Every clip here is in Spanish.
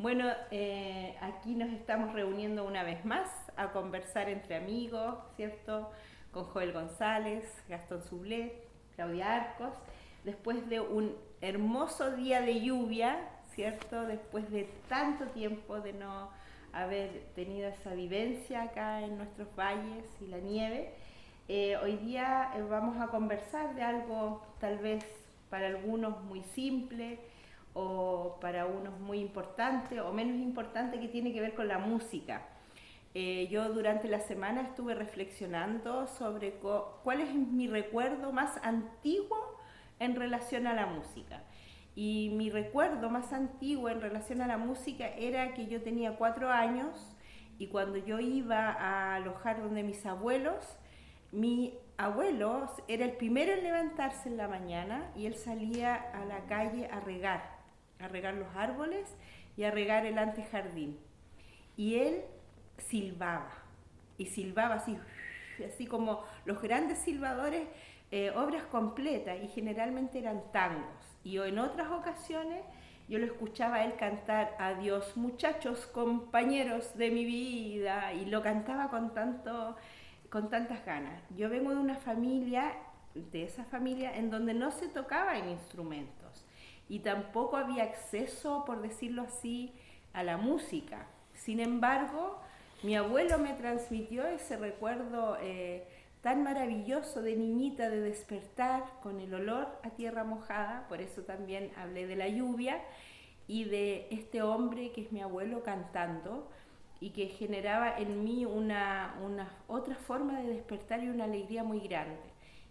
Bueno, aquí nos estamos reuniendo una vez más a conversar entre amigos, ¿cierto? Con Joel González, Gastón Sublet, Claudia Arcos, después de un hermoso día de lluvia, ¿cierto? Después de tanto tiempo de no haber tenido esa vivencia acá en nuestros valles y la nieve. Hoy día vamos a conversar de algo tal vez para algunos muy simple o para unos muy importante o menos importante, que tiene que ver con la música. Yo durante la semana estuve reflexionando sobre cuál es mi recuerdo más antiguo en relación a la música. Y mi recuerdo más antiguo en relación a la música era que yo tenía 4 años y cuando yo iba a alojar donde mis abuelos, mi abuelo era el primero en levantarse en la mañana y él salía a la calle a regar los árboles y a regar el antejardín. Y él silbaba, y silbaba así, así como los grandes silbadores, obras completas, y generalmente eran tangos. Y en otras ocasiones yo lo escuchaba a él cantar "Adiós muchachos, compañeros de mi vida", y lo cantaba con tantas ganas. Yo vengo de una familia, de esa familia en donde no se tocaban instrumentos y tampoco había acceso, por decirlo así, a la música. Sin embargo, mi abuelo me transmitió ese recuerdo tan maravilloso de niñita, de despertar con el olor a tierra mojada, por eso también hablé de la lluvia, y de este hombre que es mi abuelo cantando, y que generaba en mí una otra forma de despertar y una alegría muy grande.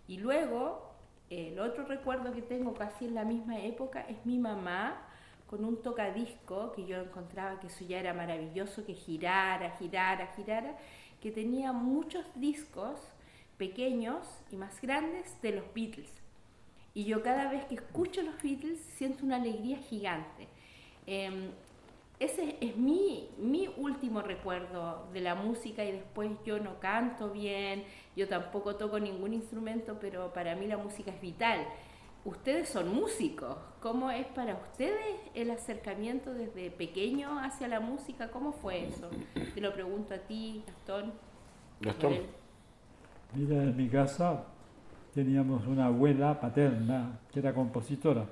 Y luego, el otro recuerdo que tengo casi en la misma época es mi mamá con un tocadisco que yo encontraba que eso ya era maravilloso, que girara, girara, girara, que tenía muchos discos pequeños y más grandes de los Beatles. Y yo cada vez que escucho los Beatles siento una alegría gigante. Eh, Ese es mi último recuerdo de la música, y después yo no canto bien, yo tampoco toco ningún instrumento, pero para mí la música es vital. Ustedes son músicos, ¿cómo es para ustedes el acercamiento desde pequeño hacia la música? ¿Cómo fue eso? Te lo pregunto a ti, Gastón, Gastón. Joel. Mira, en mi casa teníamos una abuela paterna que era compositora,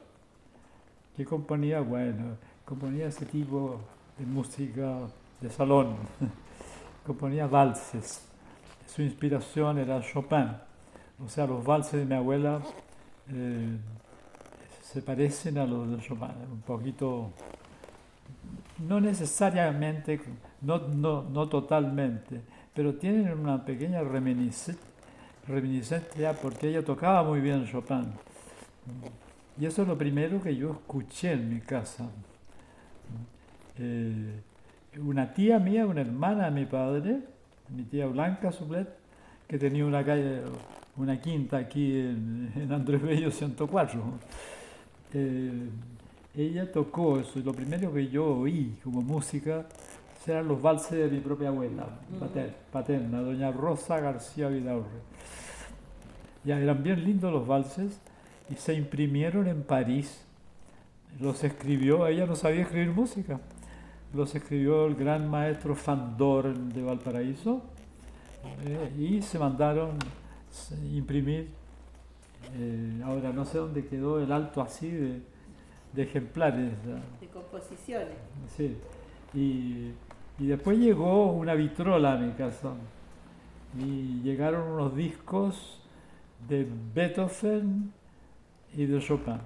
que componía, bueno, componía ese tipo de música de salón, componía valses. Su inspiración era Chopin, o sea, los valses de mi abuela eh, se parecen a los de Chopin, un poquito, no necesariamente, no totalmente, pero tienen una pequeña reminiscencia porque ella tocaba muy bien Chopin. Y eso es lo primero que yo escuché en mi casa. Eh, una tía mía, una hermana de mi padre, mi tía Blanca Sublet, que tenía una calle, una quinta aquí en Andrés Bello 104. Eh, Ella tocó eso, y lo primero que yo oí como música eran los valses de mi propia abuela paterna, doña Rosa García Vidaurre. Ya eran bien lindos los valses y se imprimieron en París. Los escribió, ella no sabía escribir música, los escribió el gran maestro Fandor de Valparaíso, y se mandaron imprimir. Ahora no sé dónde quedó el alto así de ejemplares. De composiciones. Sí. Y, y después llegó una vitrola a mi casa y llegaron unos discos de Beethoven y de Chopin.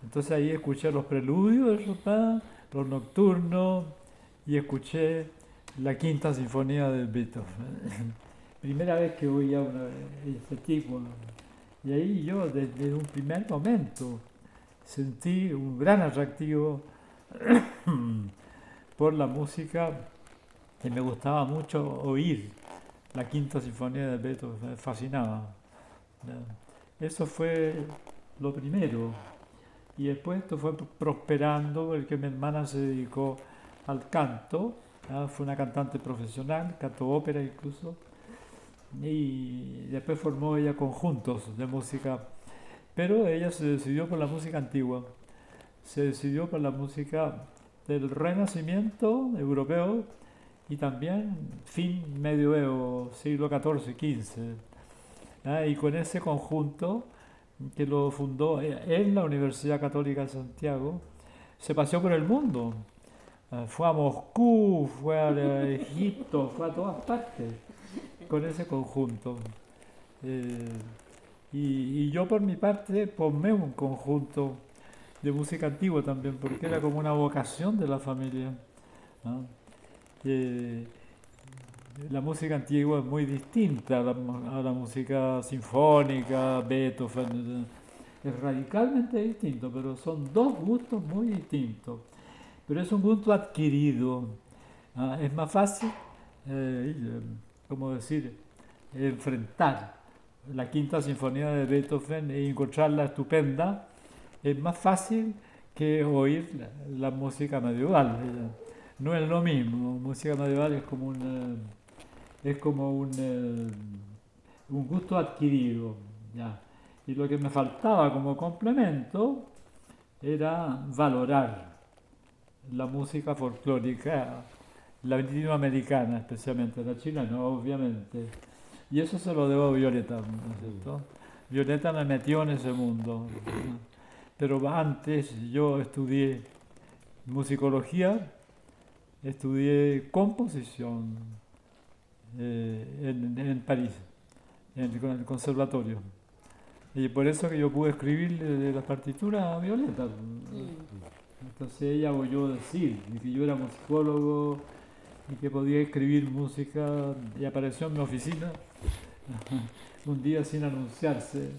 Entonces ahí escuché los preludios de Chopin, los nocturnos, y escuché la quinta sinfonía de Beethoven. Primera vez que oía este tipo. Y ahí yo desde un primer momento sentí un gran atractivo por la música, que me gustaba mucho oír la quinta sinfonía de Beethoven, me fascinaba. Eso fue lo primero. Y después esto fue prosperando porque mi hermana se dedicó al canto, fue una cantante profesional, cantó ópera incluso, y después formó ella conjuntos de música, pero ella se decidió por la música antigua, se decidió por la música del Renacimiento europeo y también fin medioevo, siglo XIV, XV. Y con ese conjunto que lo fundó en la Universidad Católica de Santiago, se paseó por el mundo. Fue a Moscú, fue a Egipto, fue a todas partes con ese conjunto. Eh, y yo por mi parte formé un conjunto de música antigua también, porque era como una vocación de la familia, ¿no? Eh, la música antigua es muy distinta a la música sinfónica, Beethoven, es radicalmente distinto, pero son dos gustos muy distintos. Pero es un gusto adquirido. Es más fácil, como decir, enfrentar la quinta sinfonía de Beethoven e encontrarla estupenda. Es más fácil que oír la música medieval. No es lo mismo. Música medieval es como un gusto adquirido. ¿Ya? Y lo que me faltaba como complemento era valorar la música folclórica latinoamericana, especialmente la chilena, obviamente. Y eso se lo debo a Violeta, ¿no es cierto? Violeta me metió en ese mundo. Pero antes yo estudié musicología, estudié composición en París, en el conservatorio. Y por eso que yo pude escribir de las partituras a Violeta. Entonces ella oyó decir que yo era musicólogo y que podía escribir música, y apareció en mi oficina un día sin anunciarse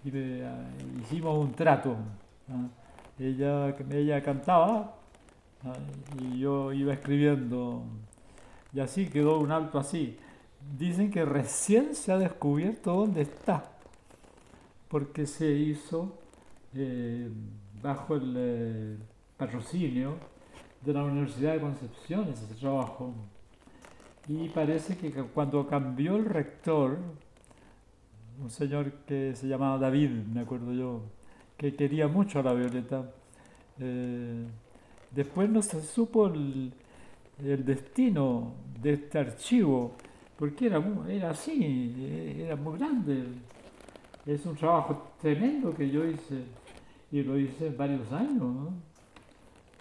y hicimos un trato. Ella cantaba y yo iba escribiendo, y así quedó un alto así. Dicen que recién se ha descubierto dónde está, porque se hizo bajo el patrocinio de la Universidad de Concepción ese trabajo. Y parece que cuando cambió el rector, un señor que se llamaba David, me acuerdo yo, que quería mucho a la Violeta, después no se supo el destino de este archivo, porque era así, era muy grande. Es un trabajo tremendo que yo hice, y lo hice varios años, ¿no?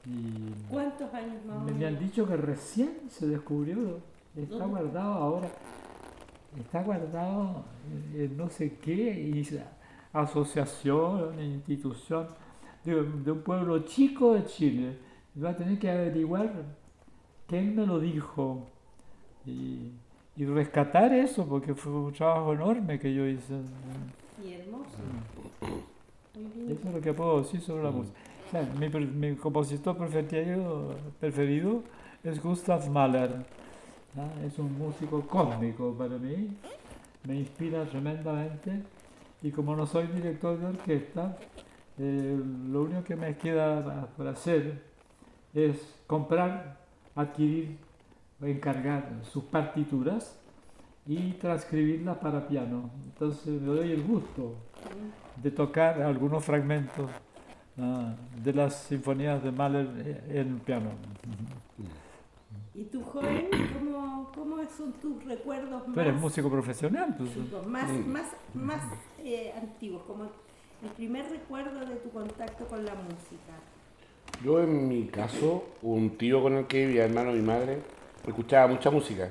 Y ¿Cuántos años más o me han menos? dicho que recién se descubrió, está guardado ahora, está guardado en no sé qué asociación, institución de un pueblo chico de Chile. Va a tener que averiguar quién me lo dijo y rescatar eso, porque fue un trabajo enorme que yo hice. Y hermoso. Muy bien. Eso es lo que puedo decir sobre la música. O sea, mi compositor preferido es Gustav Mahler. ¿No? Es un músico cósmico para mí, me inspira tremendamente, y como no soy director de orquesta, lo único que me queda por hacer es comprar, adquirir, encargar sus partituras y transcribirlas para piano. Entonces me doy el gusto de tocar algunos fragmentos de las sinfonías de Mahler en piano. ¿Y tú, joven, cómo son tus recuerdos Tú eres más, músico profesional, pues. chicos, más antiguos, como el primer recuerdo de tu contacto con la música? Yo en mi caso, un tío con el que vivía, hermano de mi madre, escuchaba mucha música.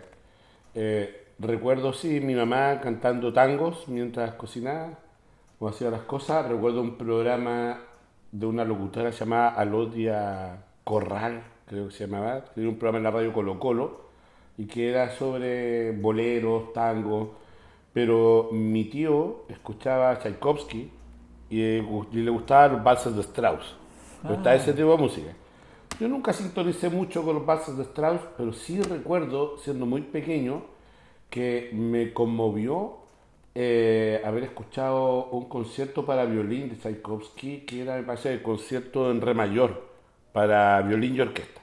Recuerdo, sí, mi mamá cantando tangos mientras cocinaba o hacía las cosas. Recuerdo un programa de una locutora llamada Alodia Corral, creo que se llamaba, que era un programa en la radio Colo Colo y que era sobre boleros, tangos. Pero mi tío escuchaba Tchaikovsky y le gustaban los valses de Strauss. Le gustaba ese tipo de música. Yo nunca sintonicé mucho con los valses de Strauss, pero sí recuerdo, siendo muy pequeño, que me conmovió haber escuchado un concierto para violín de Tchaikovsky, que era, me parece, el concierto en re mayor para violín y orquesta.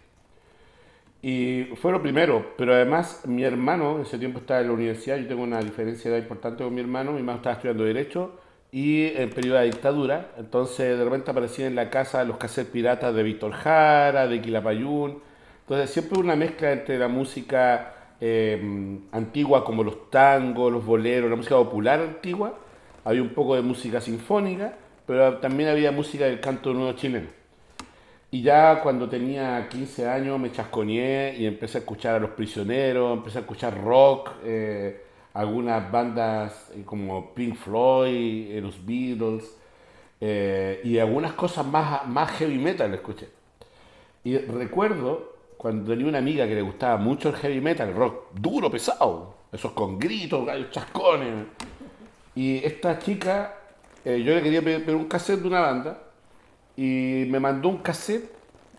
Y fue lo primero, pero además mi hermano en ese tiempo estaba en la universidad, yo tengo una diferencia de edad importante con mi hermano estaba estudiando Derecho y en periodo de dictadura. Entonces de repente aparecían en la casa los cassettes piratas de Víctor Jara, de Quilapayún. Entonces siempre una mezcla entre la música antigua como los tangos, los boleros, la música popular antigua. Había un poco de música sinfónica, pero también había música del canto nuevo chileno. Y ya cuando tenía 15 años me chasconeé y empecé a escuchar a Los Prisioneros, empecé a escuchar rock, algunas bandas como Pink Floyd, los Beatles, y algunas cosas más heavy metal escuché. Y recuerdo cuando tenía una amiga que le gustaba mucho el heavy metal, el rock duro, pesado, esos con gritos, gallos chascones. Y esta chica, yo le quería pedir un cassette de una banda y me mandó un cassette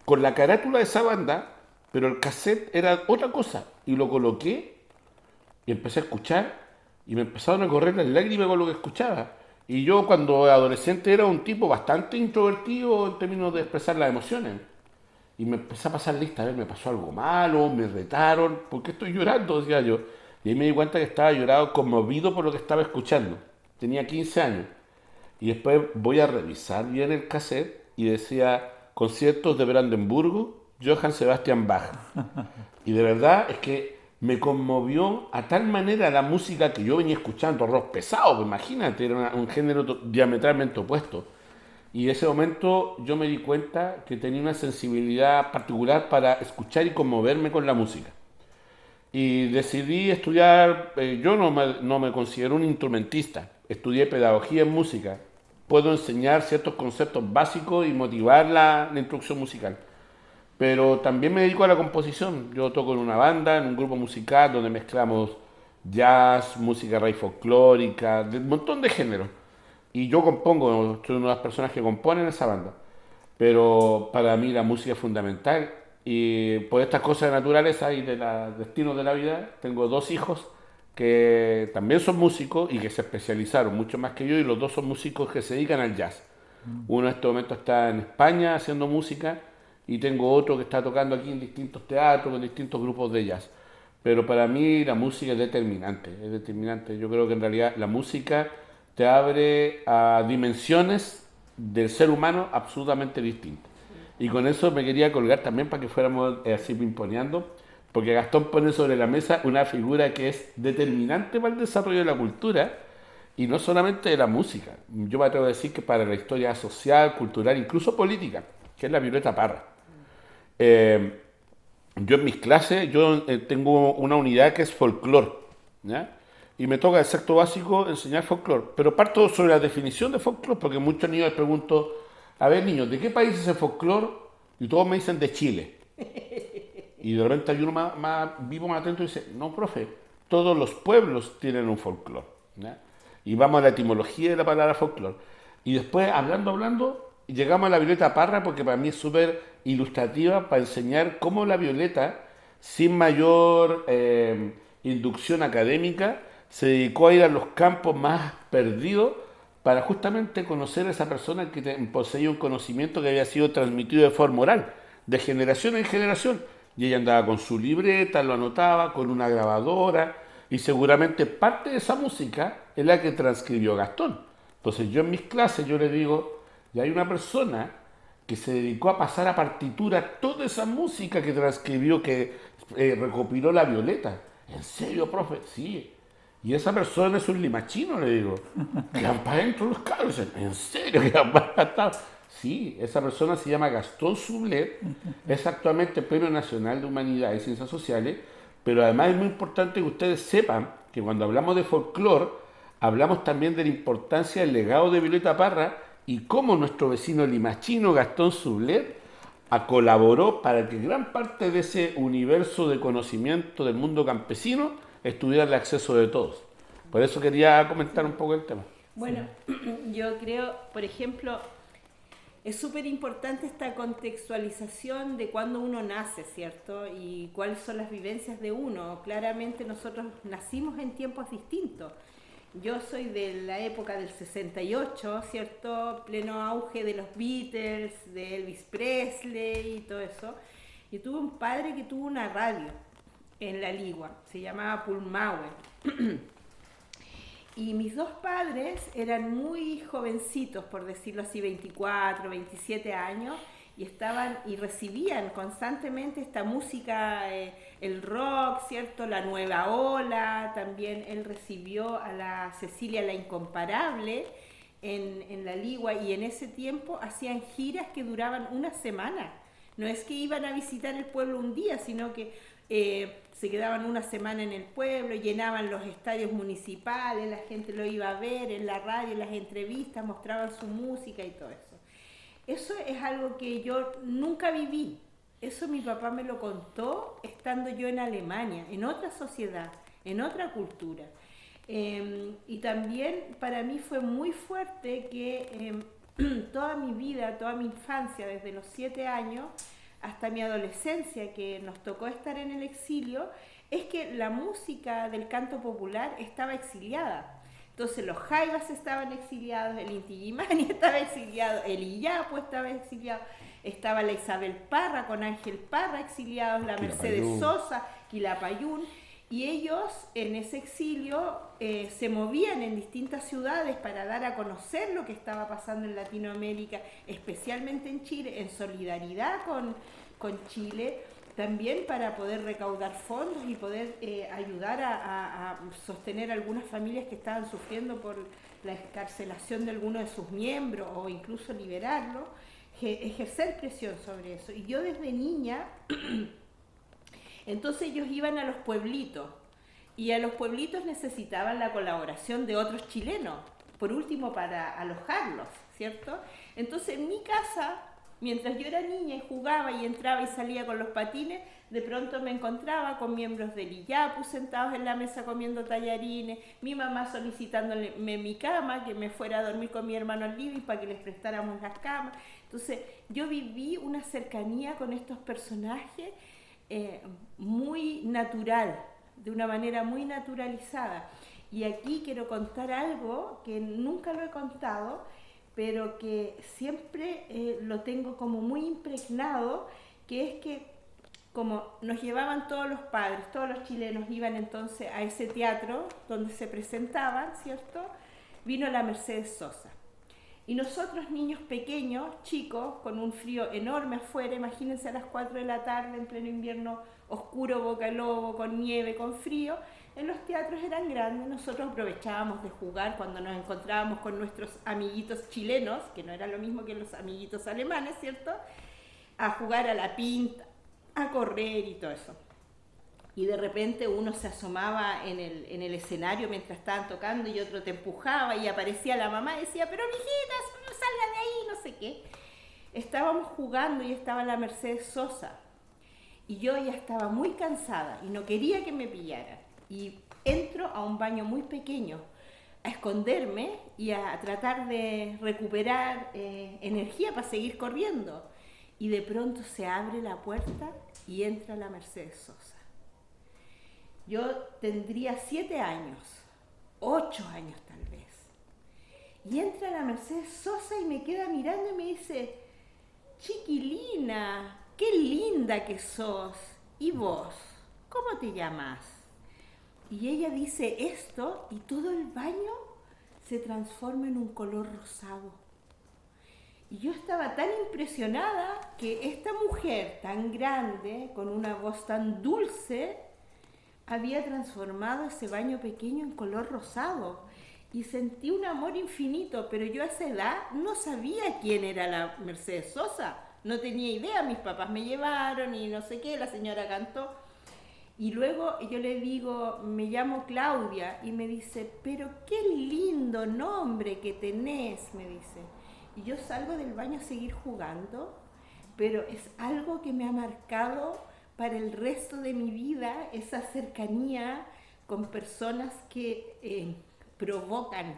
con la carátula de esa banda, pero el cassette era otra cosa. Y lo coloqué y empecé a escuchar y me empezaron a correr las lágrimas con lo que escuchaba. Y yo cuando adolescente era un tipo bastante introvertido en términos de expresar las emociones. Y me empecé a pasar lista, a ver, me pasó algo malo, me retaron, ¿por qué estoy llorando? Decía yo. Y ahí me di cuenta que estaba llorado, conmovido por lo que estaba escuchando. Tenía 15 años. Y después voy a revisar bien el cassette y decía conciertos de Brandenburgo, Johann Sebastian Bach. Y de verdad es que me conmovió a tal manera la música que yo venía escuchando, rock pesado, pues imagínate, era un género diametralmente opuesto. Y en ese momento yo me di cuenta que tenía una sensibilidad particular para escuchar y conmoverme con la música. Y decidí estudiar, yo no me considero un instrumentista, estudié pedagogía en música, puedo enseñar ciertos conceptos básicos y motivar la instrucción musical. Pero también me dedico a la composición, yo toco en una banda, en un grupo musical donde mezclamos jazz, música raíz folclórica, de un montón de géneros. Y yo compongo, soy una de las personas que componen esa banda. Pero para mí la música es fundamental y por estas cosas de naturaleza y de los destinos de la vida, tengo dos hijos que también son músicos y que se especializaron mucho más que yo y los dos son músicos que se dedican al jazz. Uno en este momento está en España haciendo música y tengo otro que está tocando aquí en distintos teatros, en distintos grupos de jazz. Pero para mí la música es determinante, es determinante. Yo creo que en realidad la música te abre a dimensiones del ser humano absolutamente distintas. Y con eso me quería colgar también para que fuéramos así pimponeando, porque Gastón pone sobre la mesa una figura que es determinante para el desarrollo de la cultura y no solamente de la música. Yo me atrevo a decir que para la historia social, cultural, incluso política, que es la Violeta Parra. Eh, yo en mis clases, tengo una unidad que es folclore, ¿ya? Y me toca el sexto básico enseñar folclore. Pero parto sobre la definición de folclore, porque muchos niños les pregunto, a ver niños, ¿de qué país es el folclore? Y todos me dicen de Chile. Y de repente hay uno más vivo, más atento y dice, no, profe, todos los pueblos tienen un folclore, ¿ya? Y vamos a la etimología de la palabra folclore. Y después, hablando, llegamos a la Violeta Parra, porque para mí es súper ilustrativa para enseñar cómo la Violeta, sin mayor inducción académica, se dedicó a ir a los campos más perdidos para justamente conocer a esa persona que poseía un conocimiento que había sido transmitido de forma oral, de generación en generación. Y ella andaba con su libreta, lo anotaba, con una grabadora, y seguramente parte de esa música es la que transcribió Gastón. Entonces yo en mis clases yo le digo, y hay una persona que se dedicó a pasar a partitura toda esa música que transcribió, que recopiló la Violeta. ¿En serio, profe? Sí. Y esa persona es un limachino, le digo. Que van para adentro los cabros. ¿En serio? Que van para adentro? Sí, esa persona se llama Gastón Sublet, es actualmente Premio Nacional de Humanidad y Ciencias Sociales, pero además es muy importante que ustedes sepan que cuando hablamos de folclore, hablamos también de la importancia del legado de Violeta Parra y cómo nuestro vecino limachino Gastón Sublet colaboró para que gran parte de ese universo de conocimiento del mundo campesino estuviera al acceso de todos. Por eso quería comentar un poco el tema. Bueno, yo creo, por ejemplo, es súper importante esta contextualización de cuando uno nace, ¿cierto? Y cuáles son las vivencias de uno. Claramente nosotros nacimos en tiempos distintos. Yo soy de la época del 68, ¿cierto? Pleno auge de los Beatles, de Elvis Presley y todo eso. Y tuve un padre que tuvo una radio en La Ligua, se llamaba Pulmauer. Y mis dos padres eran muy jovencitos, por decirlo así, 24, 27 años, y estaban y recibían constantemente esta música, el rock, ¿cierto? La nueva ola, también él recibió a la Cecilia la Incomparable en La Ligua, y en ese tiempo hacían giras que duraban una semana. No es que iban a visitar el pueblo un día, sino que se quedaban una semana en el pueblo, llenaban los estadios municipales, la gente lo iba a ver en la radio, en las entrevistas, mostraban su música y todo eso. Eso es algo que yo nunca viví. Eso mi papá me lo contó estando yo en Alemania, en otra sociedad, en otra cultura. Y también para mí fue muy fuerte que toda mi vida, toda mi infancia, desde los 7 años hasta mi adolescencia, que nos tocó estar en el exilio, es que la música del canto popular estaba exiliada. Entonces los jaivas estaban exiliados, el Inti Illimani estaba exiliado, el Illapu estaba exiliado, estaba la Isabel Parra con Ángel Parra exiliados, la Mercedes Sosa, Quilapayún, y ellos en ese exilio se movían en distintas ciudades para dar a conocer lo que estaba pasando en Latinoamérica, especialmente en Chile, en solidaridad con Chile, también para poder recaudar fondos y poder ayudar a sostener a algunas familias que estaban sufriendo por la excarcelación de alguno de sus miembros o incluso liberarlo, ejercer presión sobre eso. Y yo desde niña, entonces ellos iban a los pueblitos y a los pueblitos necesitaban la colaboración de otros chilenos, por último para alojarlos, ¿cierto? Entonces en mi casa, mientras yo era niña y jugaba y entraba y salía con los patines, de pronto me encontraba con miembros del Illapu sentados en la mesa comiendo tallarines, mi mamá solicitándome mi cama, que me fuera a dormir con mi hermano al living para que les prestáramos las camas. Entonces yo viví una cercanía con estos personajes muy natural, de una manera muy naturalizada. Y aquí quiero contar algo que nunca lo he contado, pero que siempre lo tengo como muy impregnado, que es que como nos llevaban todos los padres, todos los chilenos iban entonces a ese teatro donde se presentaban, ¿cierto? Vino la Mercedes Sosa. Y nosotros, niños pequeños, chicos, con un frío enorme afuera, imagínense a las 4 de la tarde, en pleno invierno oscuro, Boca Lobo, con nieve, con frío, en los teatros eran grandes, nosotros aprovechábamos de jugar cuando nos encontrábamos con nuestros amiguitos chilenos, que no era lo mismo que los amiguitos alemanes, ¿cierto? A jugar a la pinta, a correr y todo eso. Y de repente uno se asomaba en el escenario mientras estaban tocando y otro te empujaba y aparecía la mamá y decía, pero mijitas, no salgan de ahí, no sé qué. Estábamos jugando y estaba la Mercedes Sosa y yo ya estaba muy cansada y no quería que me pillaran. Y entro a un baño muy pequeño a esconderme y a tratar de recuperar energía para seguir corriendo. Y de pronto se abre la puerta y entra la Mercedes Sosa. Yo tendría 7 años, 8 años tal vez. Y entra la Mercedes Sosa y me queda mirando y me dice, chiquilina, qué linda que sos. ¿Y vos? ¿Cómo te llamas? Y ella dice esto y todo el baño se transforma en un color rosado. Y yo estaba tan impresionada que esta mujer tan grande, con una voz tan dulce, había transformado ese baño pequeño en color rosado. Y sentí un amor infinito, pero yo a esa edad no sabía quién era la Mercedes Sosa. No tenía idea, mis papás me llevaron y no sé qué, la señora cantó. Y luego yo le digo, me llamo Claudia, y me dice, pero qué lindo nombre que tenés, me dice. Y yo salgo del baño a seguir jugando, pero es algo que me ha marcado para el resto de mi vida, esa cercanía con personas que provocan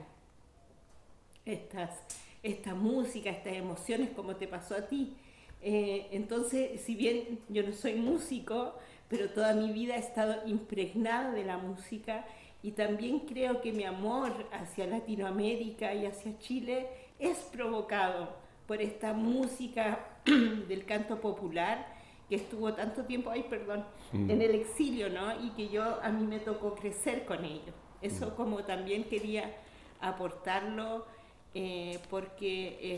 esta música, estas emociones, como te pasó a ti. Entonces, si bien yo no soy músico, pero toda mi vida he estado impregnada de la música, y también creo que mi amor hacia Latinoamérica y hacia Chile es provocado por esta música del canto popular que estuvo tanto tiempo, en el exilio, ¿no? Y que a mí me tocó crecer con ello. Eso como también quería aportarlo, porque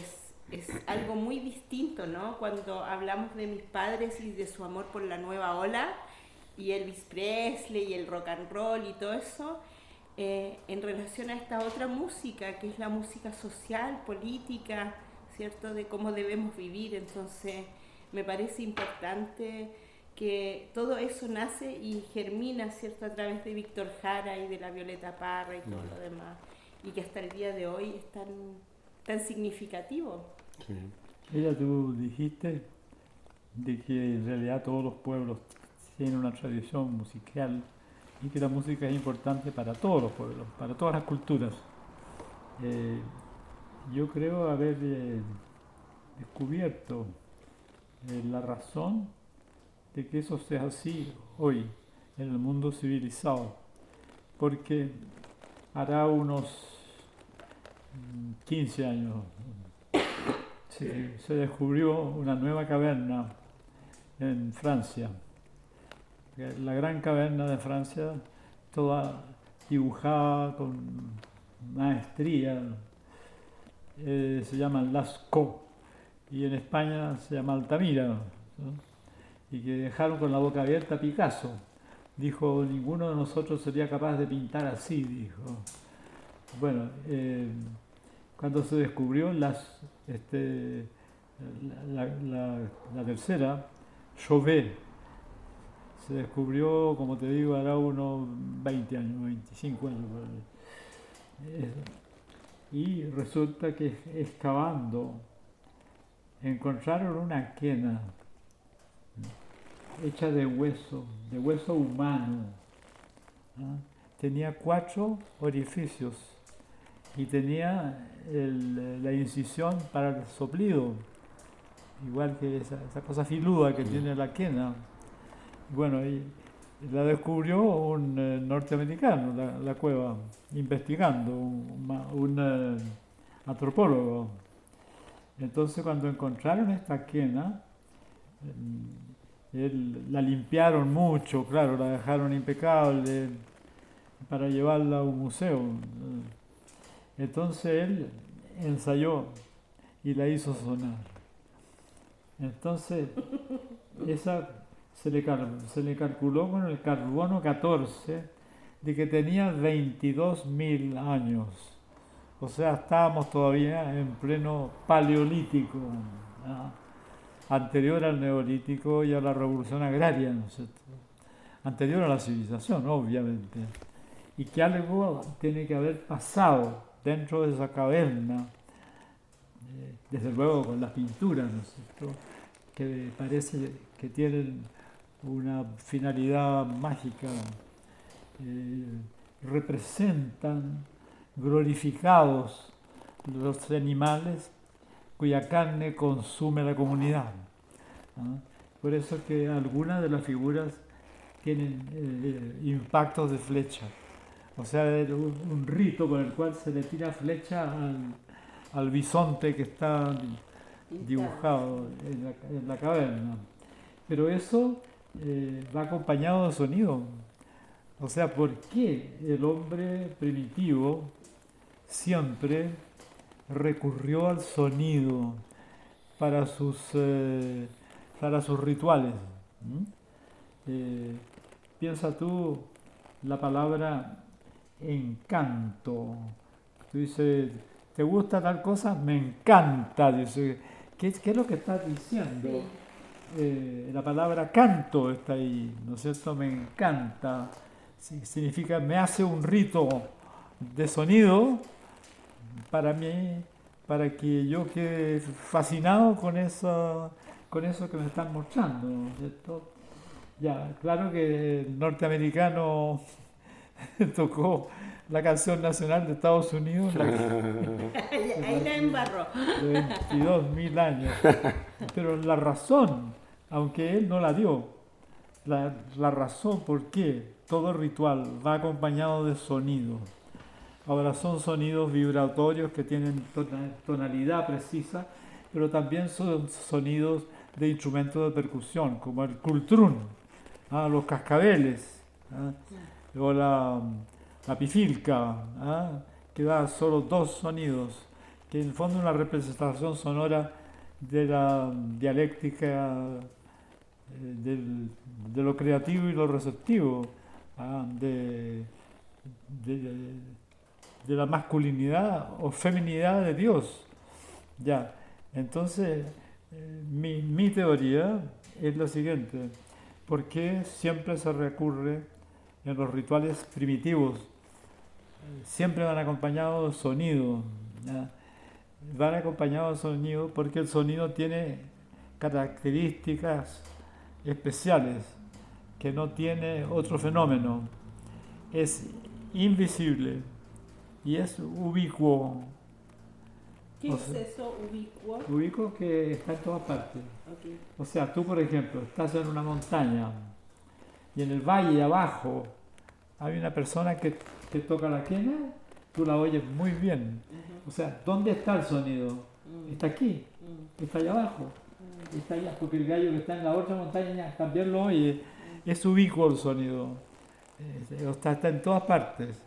es algo muy distinto, ¿no? Cuando hablamos de mis padres y de su amor por la nueva ola, y Elvis Presley y el rock and roll y todo eso, en relación a esta otra música, que es la música social, política, ¿cierto? De cómo debemos vivir. Entonces, me parece importante que todo eso nace y germina, ¿cierto? A través de Víctor Jara y de la Violeta Parra y todo lo demás. Y que hasta el día de hoy es tan significativo. Sí. Ella, tú dijiste de que en realidad todos los pueblos tienen una tradición musical y que la música es importante para todos los pueblos, para todas las culturas. Yo creo haber descubierto la razón de que eso sea así hoy en el mundo civilizado, porque hará unos 15 años se descubrió una nueva caverna en Francia, la gran caverna de Francia, toda dibujada con maestría, se llama Lascaux, y en España se llama Altamira, ¿no? Y que dejaron con la boca abierta a Picasso. Dijo, ninguno de nosotros sería capaz de pintar así, dijo. Bueno, cuando se descubrió la tercera, Chauvet, se descubrió, como te digo, hará unos 20 años, 25 años. Y resulta que excavando encontraron una quena hecha de hueso humano. ¿Ah? Tenía 4 orificios y tenía la incisión para el soplido, igual que esa cosa filuda que tiene la quena. Bueno, y la descubrió un norteamericano, la cueva, investigando, un antropólogo. Entonces, cuando encontraron esta quena, la limpiaron mucho, claro, la dejaron impecable para llevarla a un museo. Entonces él ensayó y la hizo sonar. Entonces, esa se le calculó con el carbono 14 de que tenía 22.000 años. O sea, estábamos todavía en pleno paleolítico, ¿no? Anterior al neolítico y a la revolución agraria, ¿no es cierto? Anterior a la civilización, obviamente. Y que algo tiene que haber pasado dentro de esa caverna, desde luego con las pinturas, ¿no es cierto?, que parece que tienen una finalidad mágica, representan glorificados los animales cuya carne consume la comunidad. ¿No? Por eso que algunas de las figuras tienen impactos de flecha, o sea, un rito con el cual se le tira flecha al bisonte que está dibujado en la caverna. Pero eso va acompañado de sonido. O sea, ¿por qué el hombre primitivo siempre recurrió al sonido para sus rituales? Piensa tú la palabra encanto. Tú dices, ¿te gusta tal cosa? Me encanta. Dice, ¿qué es lo que estás diciendo? Sí. La palabra canto está ahí, ¿no es cierto? Me encanta. Sí, significa, me hace un rito de sonido para mí, para que yo quede fascinado con eso que me están mostrando, ¿no es cierto? Ya, claro que el norteamericano tocó la canción nacional de Estados Unidos, ahí la embarró, de 22.000 años, pero la razón, aunque él no la dio, la razón por qué todo ritual va acompañado de sonido. Ahora, son sonidos vibratorios que tienen tonalidad precisa, pero también son sonidos de instrumentos de percusión, como el cultrún, los cascabeles, la pifilca, ¿ah? Que da solo dos sonidos, que en el fondo es una representación sonora de la dialéctica de lo creativo y lo receptivo, ¿ah? De, de la masculinidad o feminidad de Dios. Ya, entonces mi teoría es la siguiente: ¿por qué siempre se recurre en los rituales primitivos? Siempre van acompañados de sonido, ¿ya? Van acompañados de sonido porque el sonido tiene características especiales que no tiene otro fenómeno. Es invisible y es ubicuo. ¿Qué O es sea, eso, ubicuo? ubicuo que está en todas partes. Okay. O sea, tú por ejemplo estás en una montaña y en el valle abajo hay una persona que toca la quena, tú la oyes muy bien. O sea, ¿dónde está el sonido? Está aquí, está allá abajo, está allá, porque el gallo que está en la otra montaña también lo oye. Es ubicuo el sonido, está en todas partes.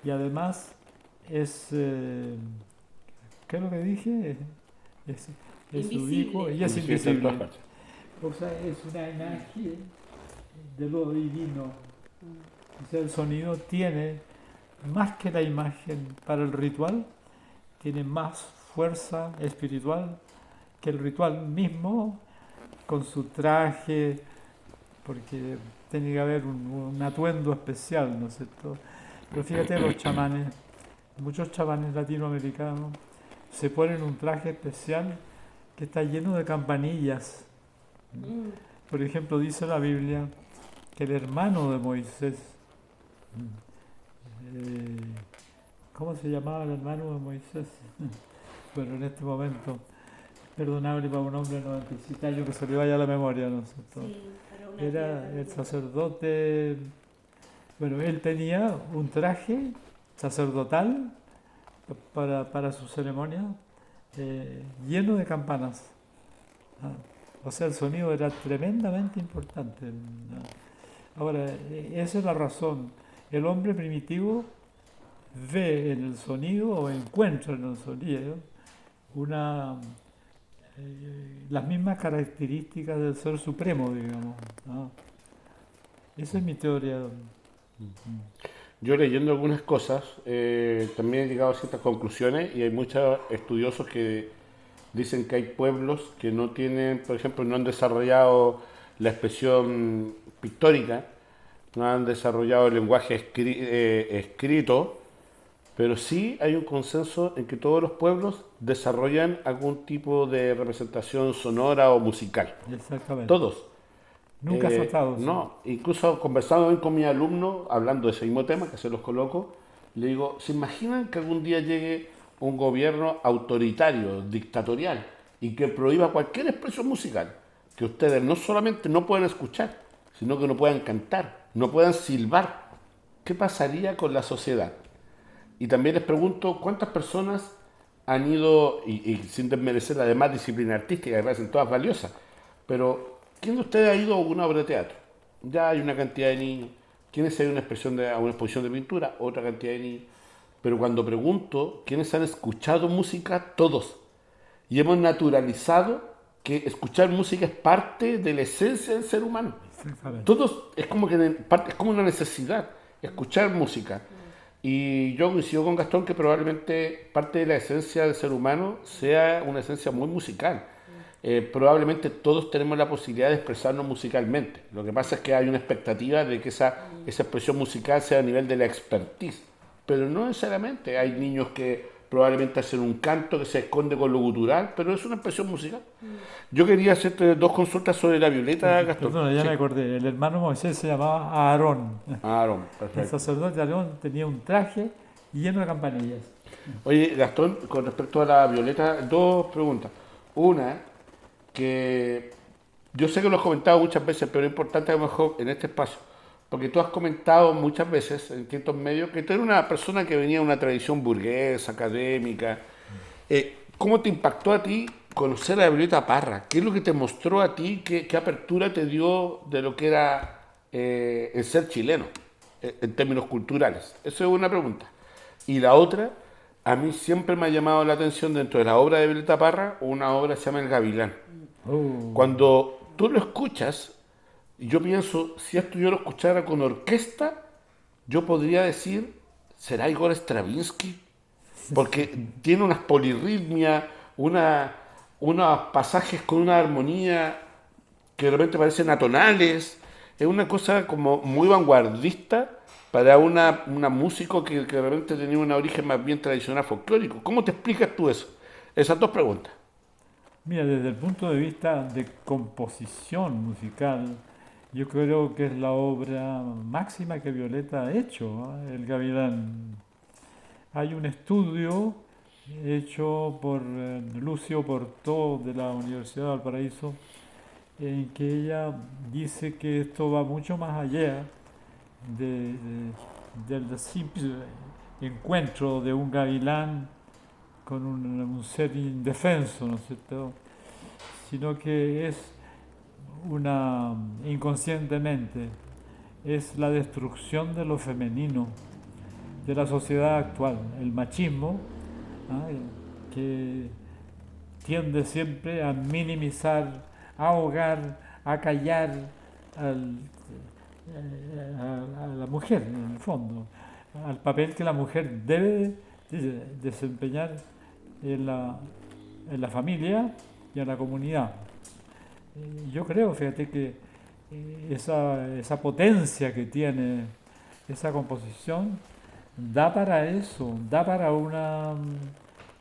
Y además es, ¿qué es lo que dije? Es ubicuo y es invisible. O sea, es una imagen de lo divino. O sea, el sonido tiene, más que la imagen para el ritual, tiene más fuerza espiritual que el ritual mismo, con su traje, porque tiene que haber un atuendo especial, ¿no es cierto? Pero fíjate, los chamanes, muchos chamanes latinoamericanos, se ponen un traje especial que está lleno de campanillas. Por ejemplo, dice la Biblia que el hermano de Moisés, ¿cómo se llamaba el hermano de Moisés? Bueno, en este momento, perdonable para un hombre de 97 años que se le vaya a la memoria, ¿no es cierto? Sí, era el sacerdote. Bueno, él tenía un traje sacerdotal para su ceremonia lleno de campanas. O sea, el sonido era tremendamente importante. Ahora, esa es la razón. El hombre primitivo ve en el sonido o encuentra en el sonido las mismas características del ser supremo, digamos, ¿no? Esa es mi teoría. Yo leyendo algunas cosas, también he llegado a ciertas conclusiones y hay muchos estudiosos que dicen que hay pueblos que no tienen, por ejemplo, no han desarrollado la expresión pictórica, no han desarrollado el lenguaje escrito, pero sí hay un consenso en que todos los pueblos desarrollan algún tipo de representación sonora o musical. Exactamente. Todos. Nunca faltados. No, incluso conversando hoy con mis alumnos, hablando de ese mismo tema, que se los coloco, le digo, ¿se imaginan que algún día llegue un gobierno autoritario, dictatorial, y que prohíba cualquier expresión musical? Que ustedes no solamente no puedan escuchar, sino que no puedan cantar, no puedan silbar. ¿Qué pasaría con la sociedad? Y también les pregunto, ¿cuántas personas han ido, y sin desmerecer la demás disciplina artística, que parecen todas valiosas, pero ¿quién de ustedes ha ido a una obra de teatro? Ya hay una cantidad de niños. ¿Quiénes han ido a una exposición de pintura? Otra cantidad de niños. Pero cuando pregunto, ¿quiénes han escuchado música? Todos. Y hemos naturalizado que escuchar música es parte de la esencia del ser humano. Todos, es como una necesidad, escuchar música. Y yo coincido con Gastón que probablemente parte de la esencia del ser humano sea una esencia muy musical. Probablemente todos tenemos la posibilidad de expresarnos musicalmente. Lo que pasa es que hay una expectativa de que esa expresión musical sea a nivel de la expertise. Pero no necesariamente. Hay niños que probablemente hacen un canto que se esconde con lo gutural, pero es una expresión musical. Yo quería hacerte dos consultas sobre la violeta, Gastón. Perdona, ya me acordé. El hermano Moisés se llamaba Aarón. Aarón, El perfecto. sacerdote Aarón tenía un traje lleno de campanillas. Oye, Gastón, con respecto a la violeta, dos preguntas. Una, que yo sé que lo has comentado muchas veces, pero es importante a lo mejor en este espacio, porque tú has comentado muchas veces en distintos medios que tú eres una persona que venía de una tradición burguesa, académica. ¿Cómo te impactó a ti conocer a Violeta Parra? ¿Qué es lo que te mostró a ti? ¿Qué apertura te dio de lo que era el ser chileno? en términos culturales? Eso es una pregunta. Y la otra, a mí siempre me ha llamado la atención dentro de la obra de Violeta Parra, una obra que se llama El Gavilán. Oh, Cuando tú lo escuchas, yo pienso, si esto yo lo escuchara con orquesta, yo podría decir, ¿será Igor Stravinsky? Porque tiene unas polirritmias, unos pasajes con una armonía que de repente parecen atonales. Es una cosa como muy vanguardista para una músico que de repente tenía un origen más bien tradicional folclórico. ¿Cómo te explicas tú eso? Esas dos preguntas. mira, desde el punto de vista de composición musical, yo creo que es la obra máxima que Violeta ha hecho, ¿no? El Gavilán. Hay un estudio hecho por Lucio Portó de la Universidad de Valparaíso en que ella dice que esto va mucho más allá del simple encuentro de un gavilán con un ser indefenso, ¿no es cierto? Sino que es inconscientemente, es la destrucción de lo femenino, de la sociedad actual, el machismo, ¿ah? Que tiende siempre a minimizar, a ahogar, a callar al, a la mujer, en el fondo, al papel que la mujer debe desempeñar en la familia y en la comunidad. Yo creo, fíjate que esa potencia que tiene esa composición da para eso, da para una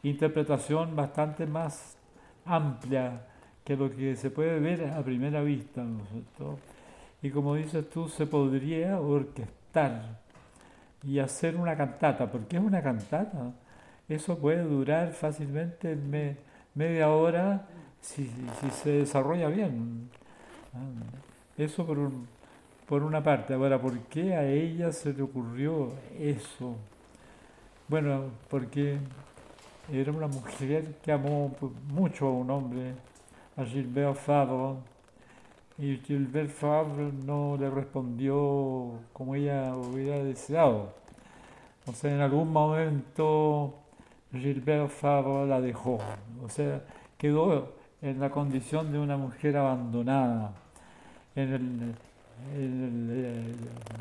interpretación bastante más amplia que lo que se puede ver a primera vista, ¿no es cierto? Y como dices tú, se podría orquestar y hacer una cantata, porque es una cantata. Eso puede durar fácilmente media hora si se desarrolla bien. Eso por una parte. Ahora, ¿por qué a ella se le ocurrió eso? Bueno, porque era una mujer que amó mucho a un hombre, a Gilbert Fabre, y Gilbert Fabre no le respondió como ella hubiera deseado. O sea, en algún momento Gilbert Fabre la dejó. O sea, quedó en la condición de una mujer abandonada, en, el,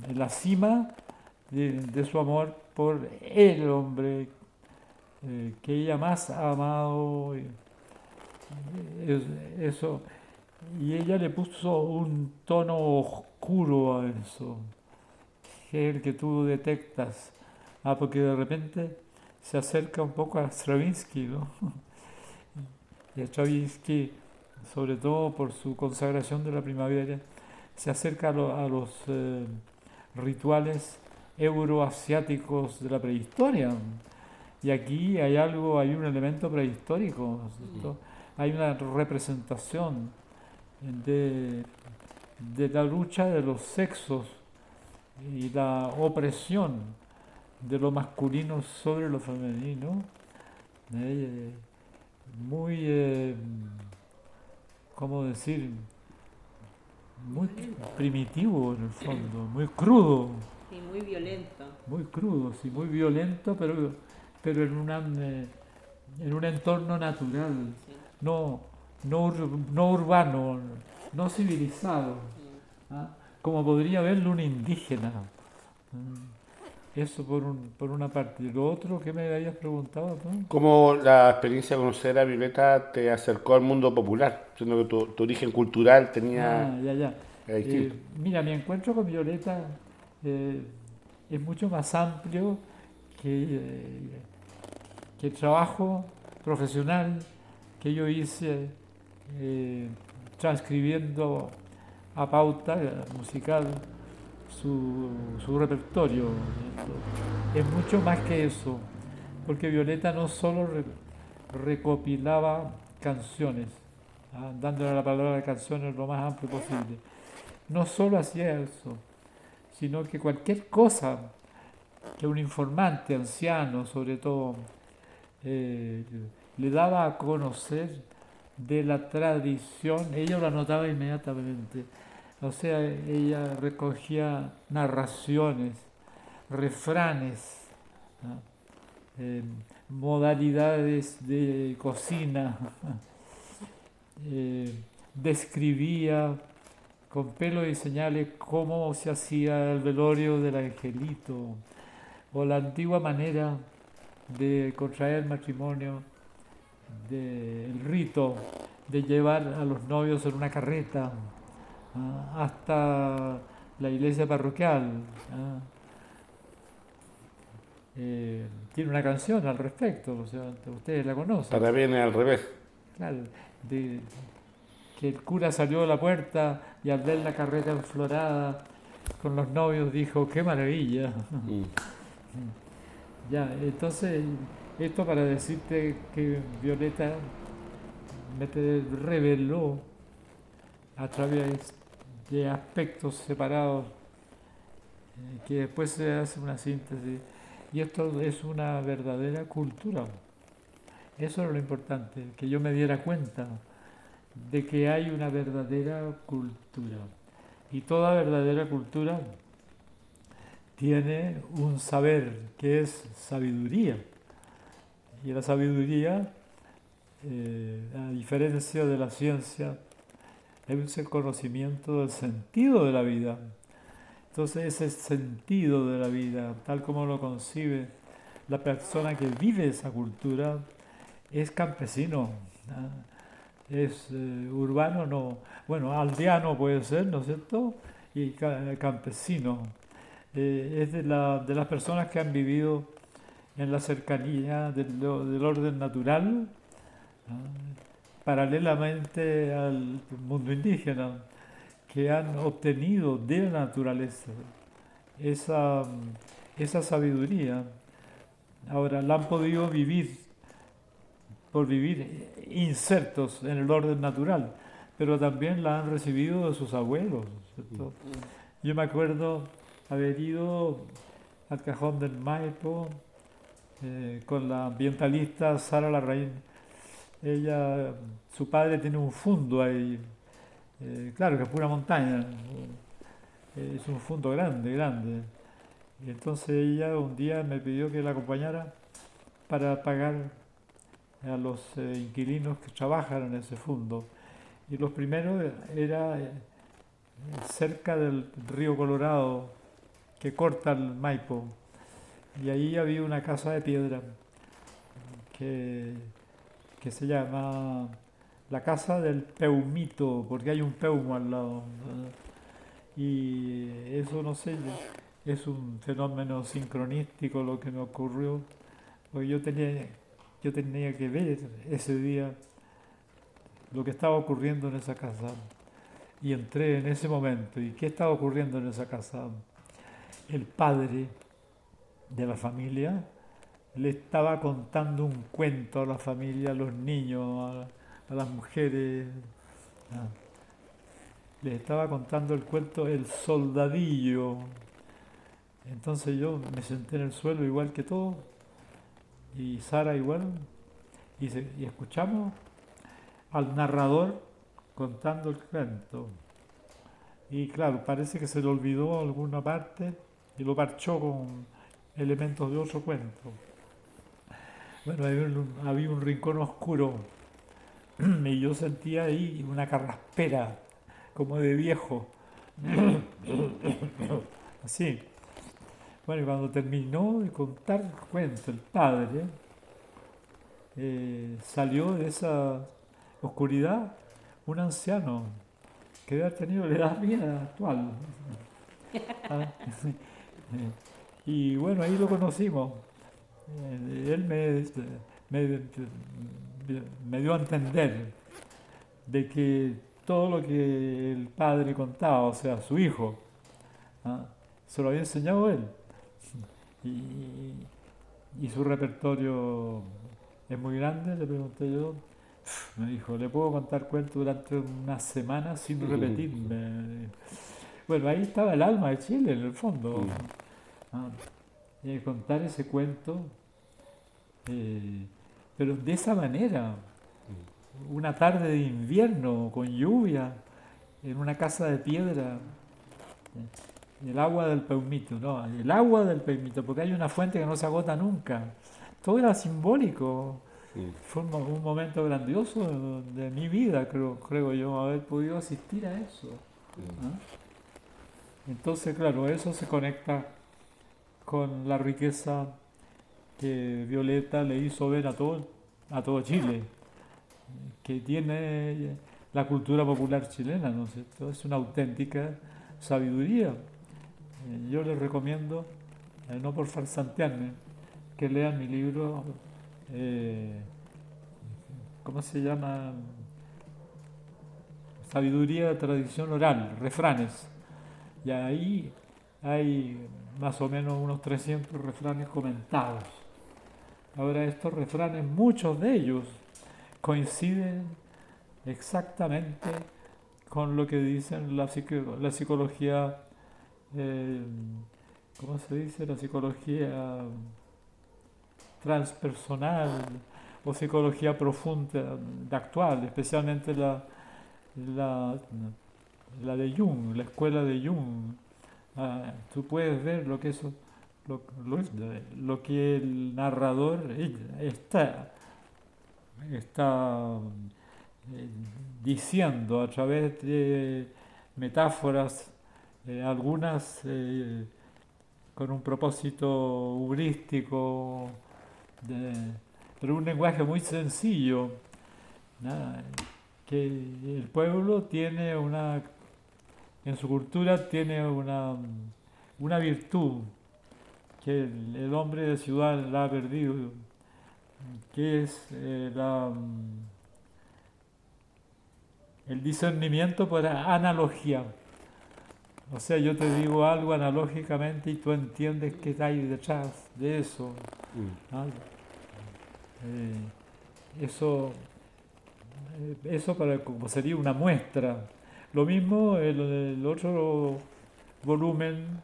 en la cima de su amor por el hombre que ella más ha amado. Eso. Y ella le puso un tono oscuro a eso, que es el que tú detectas. Porque de repente se acerca un poco a Stravinsky, ¿no? Y Stravinsky, sobre todo por su consagración de la primavera, se acerca a los rituales euroasiáticos de la prehistoria. Y aquí hay hay un elemento prehistórico, ¿no es cierto? Hay una representación de, de la lucha de los sexos y la opresión de lo masculino sobre lo femenino, eh, muy, ¿cómo decir? Muy primitivo en el fondo, muy crudo. Sí, muy violento. Muy crudo, sí, muy violento, pero en un entorno natural, Sí. no urbano, no civilizado, ¿ah? Como podría verlo un indígena. Eso por una parte. Y lo otro que me habías preguntado tú. ¿Cómo la experiencia de conocer a Violeta te acercó al mundo popular? Siendo que tu origen cultural Ah, ya, ya. era distinto. Mira, mi encuentro con Violeta eh, es mucho más amplio que el trabajo profesional que yo hice eh, transcribiendo a pauta musical su repertorio. Es mucho más que eso, porque Violeta no solo recopilaba canciones, dándole la palabra de canciones lo más amplio posible, no solo hacía eso, sino que cualquier cosa que un informante anciano, sobre todo, eh, le daba a conocer de la tradición, ella lo anotaba inmediatamente. O sea, ella recogía narraciones refranes, ¿no? Modalidades de cocina, describía con pelos y señales cómo se hacía el velorio del angelito o la antigua manera de contraer matrimonio, del rito de llevar a los novios en una carreta hasta la iglesia parroquial. Tiene una canción al respecto, o sea, ustedes la conocen. Para viene al revés. Claro, que el cura salió a la puerta y al ver la carreta enflorada con los novios dijo, ¡qué maravilla! Ya, entonces, esto para decirte que Violeta me reveló a través de aspectos separados que después se hace una síntesis. Y esto es una verdadera cultura. Eso es lo importante, que yo me diera cuenta de que hay una verdadera cultura. Y toda verdadera cultura tiene un saber que es sabiduría. Y la sabiduría, a diferencia de la ciencia, es el conocimiento del sentido de la vida. Entonces ese sentido de la vida, tal como lo concibe la persona que vive esa cultura, es campesino, ¿no? Es urbano, no, bueno, aldeano puede ser, ¿no es cierto? Y campesino. Es de las personas que han vivido en la cercanía del orden natural, ¿no? Paralelamente al mundo indígena, que han obtenido de la naturaleza esa sabiduría. Ahora, la han podido vivir, por vivir insertos en el orden natural, pero también la han recibido de sus abuelos, ¿cierto? Yo me acuerdo haber ido al Cajón del Maipo con la ambientalista Sara Larraín. Ella, su padre tiene un fundo ahí, claro que es pura montaña, es un fundo grande, grande. Y entonces ella un día me pidió que la acompañara para pagar a los inquilinos que trabajan en ese fundo. Y los primeros era cerca del río Colorado que corta el Maipo. Y ahí había una casa de piedra que se llama la casa del Peumito, porque hay un peumo al lado. Y eso, no sé, es un fenómeno sincronístico lo que me ocurrió, porque yo tenía que ver ese día lo que estaba ocurriendo en esa casa. Y entré en ese momento. ¿Y qué estaba ocurriendo en esa casa? El padre de la familia le estaba contando un cuento a la familia, a los niños, a las mujeres. Les estaba contando el cuento El Soldadillo. Entonces yo me senté en el suelo igual que todos, y Sara igual, y escuchamos al narrador contando el cuento. Y claro, parece que se le olvidó alguna parte y lo parchó con elementos de otro cuento. Bueno, había un rincón oscuro y yo sentía ahí una carraspera como de viejo. Así. Bueno, y cuando terminó de contar el cuento, el padre salió de esa oscuridad un anciano que debe haber tenido la edad mía actual. Y bueno, ahí lo conocimos. Él me dio a entender de que todo lo que el padre contaba, o sea, su hijo, se lo había enseñado él. Y su repertorio es muy grande, le pregunté yo. Me dijo, le puedo contar cuentos durante una semana sin repetirme. Bueno, ahí estaba el alma de Chile, en el fondo. Contar ese cuento, pero de esa manera, una tarde de invierno con lluvia, en una casa de piedra, el agua del Peumito, no, el agua del Peumito, porque hay una fuente que no se agota nunca. Todo era simbólico. Fue un momento grandioso de mi vida, creo yo, haber podido asistir a eso. ¿Ah? Entonces, claro, eso se conecta con la riqueza que Violeta le hizo ver a todo Chile, que tiene la cultura popular chilena, ¿no es cierto? Es una auténtica sabiduría. Yo les recomiendo, no por farsantearme, que lean mi libro, ¿cómo se llama? Sabiduría de tradición oral, refranes. Y ahí hay más o menos unos 300 refranes comentados. Ahora estos refranes, muchos de ellos coinciden exactamente con lo que dicen la psicología, ¿cómo se dice? La psicología transpersonal o psicología profunda de actual, especialmente la, la de Jung, la escuela de Jung. Tú puedes ver lo que eso, lo que el narrador está diciendo a través de metáforas, algunas con un propósito heurístico, pero un lenguaje muy sencillo, nada, que el pueblo tiene en su cultura tiene una virtud que el hombre de ciudad la ha perdido, que es el discernimiento por analogía. O sea, yo te digo algo analógicamente y tú entiendes qué hay detrás de eso. ¿No? Eso como sería una muestra. Lo mismo el otro volumen,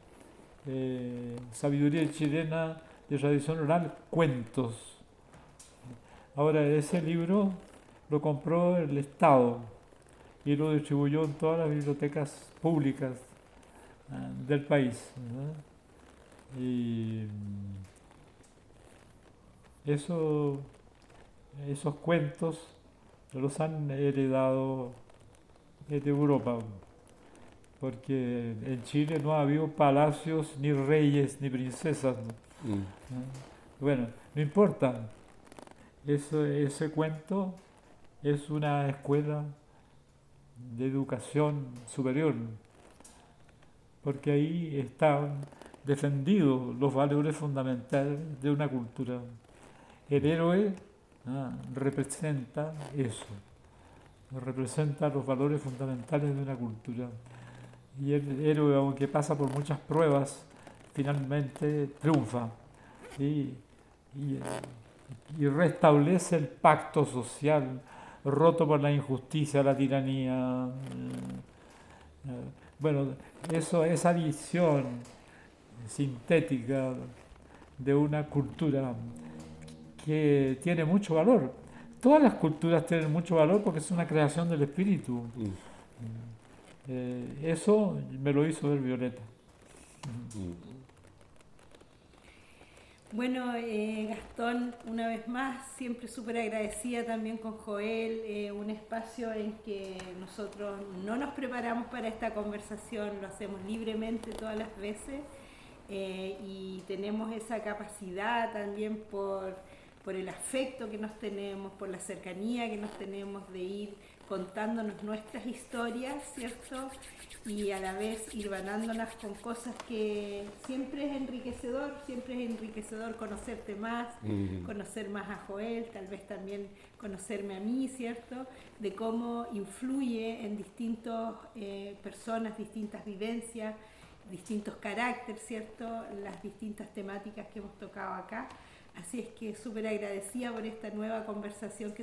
Sabiduría chilena de tradición oral, cuentos. Ahora ese libro lo compró el Estado y lo distribuyó en todas las bibliotecas públicas del país. ¿No? Y esos cuentos los han heredado de Europa, porque en Chile no ha habido palacios, ni reyes, ni princesas. ¿No? Bueno, no importa. Ese cuento es una escuela de educación superior, porque ahí están defendidos los valores fundamentales de una cultura. El héroe representa eso, representa los valores fundamentales de una cultura. Y el héroe, aunque pasa por muchas pruebas, finalmente triunfa y restablece el pacto social roto por la injusticia, la tiranía. Bueno, esa visión sintética de una cultura que tiene mucho valor. Todas las culturas tienen mucho valor porque es una creación del espíritu. Eso me lo hizo ver Violeta. Bueno, Gastón, una vez más, siempre súper agradecida también con Joel, un espacio en que nosotros no nos preparamos para esta conversación, lo hacemos libremente todas las veces y tenemos esa capacidad también por el afecto que nos tenemos, por la cercanía que nos tenemos de ir contándonos nuestras historias, ¿cierto? Y a la vez ir banándolas con cosas que siempre es enriquecedor conocer más a Joel, tal vez también conocerme a mí, ¿cierto? De cómo influye en distintas personas, distintas vivencias, distintos caracteres, ¿cierto? Las distintas temáticas que hemos tocado acá. Así es que súper agradecida por esta nueva conversación que